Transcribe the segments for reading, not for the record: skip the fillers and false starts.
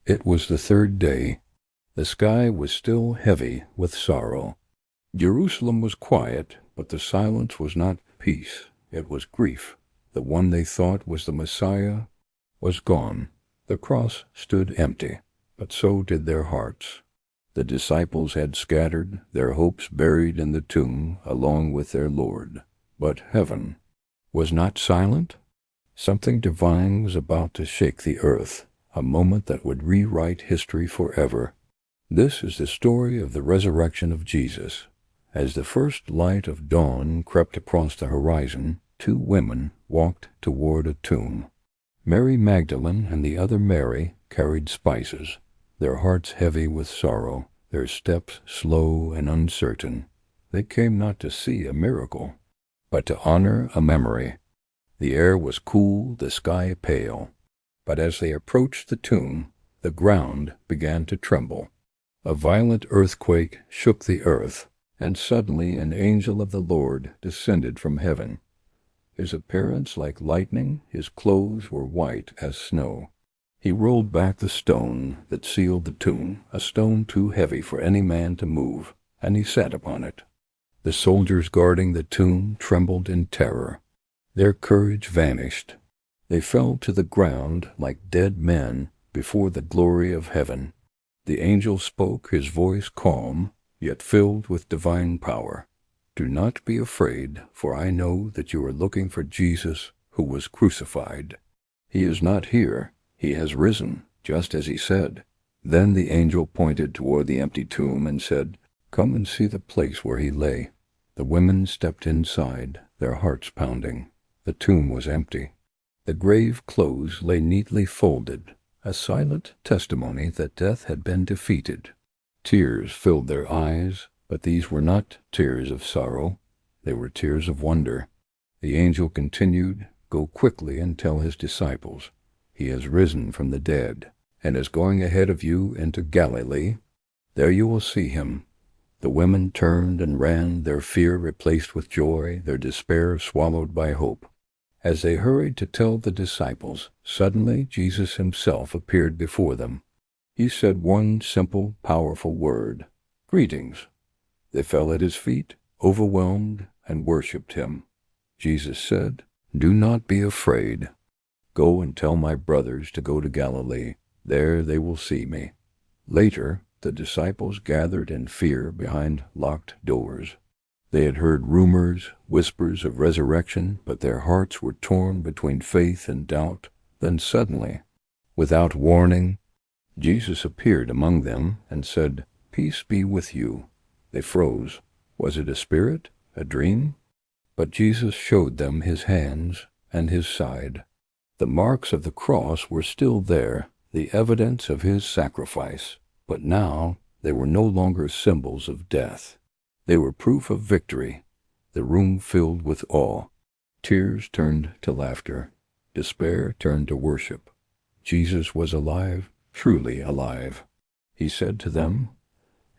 It was the third day. The sky was still heavy with sorrow. Jerusalem was quiet, but the silence was not peace. It was grief. The one they thought was the Messiah was gone. The cross stood empty, but so did their hearts. The disciples had scattered, their hopes buried in the tomb along with their Lord. But heaven was not silent. Something divine was about to shake the earth, a moment that would rewrite history forever. This is the story of the resurrection of Jesus. As the first light of dawn crept across the horizon, two women walked toward a tomb. Mary Magdalene and the other Mary carried spices, their hearts heavy with sorrow, their steps slow and uncertain. They came not to see a miracle, but to honor a memory. The air was cool, the sky pale. But as they approached the tomb, the ground began to tremble. A violent earthquake shook the earth, and suddenly an angel of the Lord descended from heaven. His appearance like lightning, his clothes were white as snow. He rolled back the stone that sealed the tomb, a stone too heavy for any man to move, and he sat upon it. The soldiers guarding the tomb trembled in terror. Their courage vanished. They fell to the ground like dead men before the glory of heaven. The angel spoke, his voice calm, yet filled with divine power. "Do not be afraid, for I know that you are looking for Jesus who was crucified. He is not here. He has risen, just as he said." Then the angel pointed toward the empty tomb and said, "Come and see the place where he lay." The women stepped inside, their hearts pounding. The tomb was empty. The grave clothes lay neatly folded, a silent testimony that death had been defeated. Tears filled their eyes, but these were not tears of sorrow. They were tears of wonder. The angel continued, "Go quickly and tell his disciples, he has risen from the dead, and is going ahead of you into Galilee. There you will see him." The women turned and ran, their fear replaced with joy, their despair swallowed by hope. As they hurried to tell the disciples, suddenly Jesus himself appeared before them. He said one simple, powerful word, "Greetings." They fell at his feet, overwhelmed, and worshipped him. Jesus said, "Do not be afraid. Go and tell my brothers to go to Galilee. There they will see me." Later, the disciples gathered in fear behind locked doors. They had heard rumors, whispers of resurrection, but their hearts were torn between faith and doubt. Then suddenly, without warning, Jesus appeared among them and said, "Peace be with you." They froze. Was it a spirit? A dream? But Jesus showed them his hands and his side. The marks of the cross were still there, the evidence of his sacrifice, but now they were no longer symbols of death. They were proof of victory. The room filled with awe. Tears turned to laughter. Despair turned to worship. Jesus was alive, truly alive. He said to them,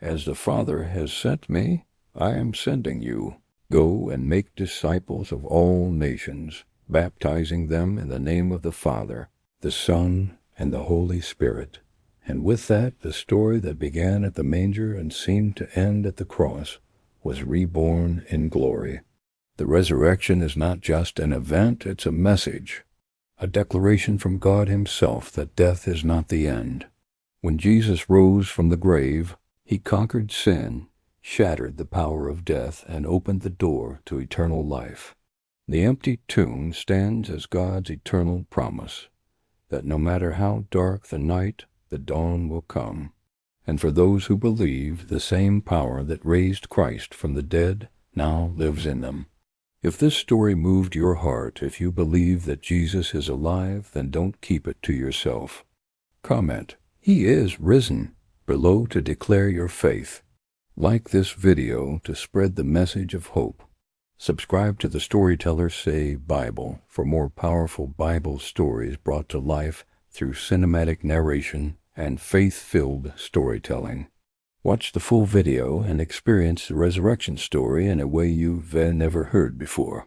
"As the Father has sent me, I am sending you. Go and make disciples of all nations, baptizing them in the name of the Father, the Son, and the Holy Spirit." And with that, the story that began at the manger and seemed to end at the cross was reborn in glory. The resurrection is not just an event, it's a message, a declaration from God himself that death is not the end. When Jesus rose from the grave, he conquered sin, shattered the power of death, and opened the door to eternal life. The empty tomb stands as God's eternal promise, that no matter how dark the night, the dawn will come. And for those who believe, the same power that raised Christ from the dead now lives in them. If this story moved your heart, if you believe that Jesus is alive, then don't keep it to yourself. Comment, "He is risen," below to declare your faith. Like this video to spread the message of hope. Subscribe to the Storyteller Say Bible for more powerful Bible stories brought to life through cinematic narration and faith-filled storytelling. Watch the full video and experience the resurrection story in a way you've never heard before.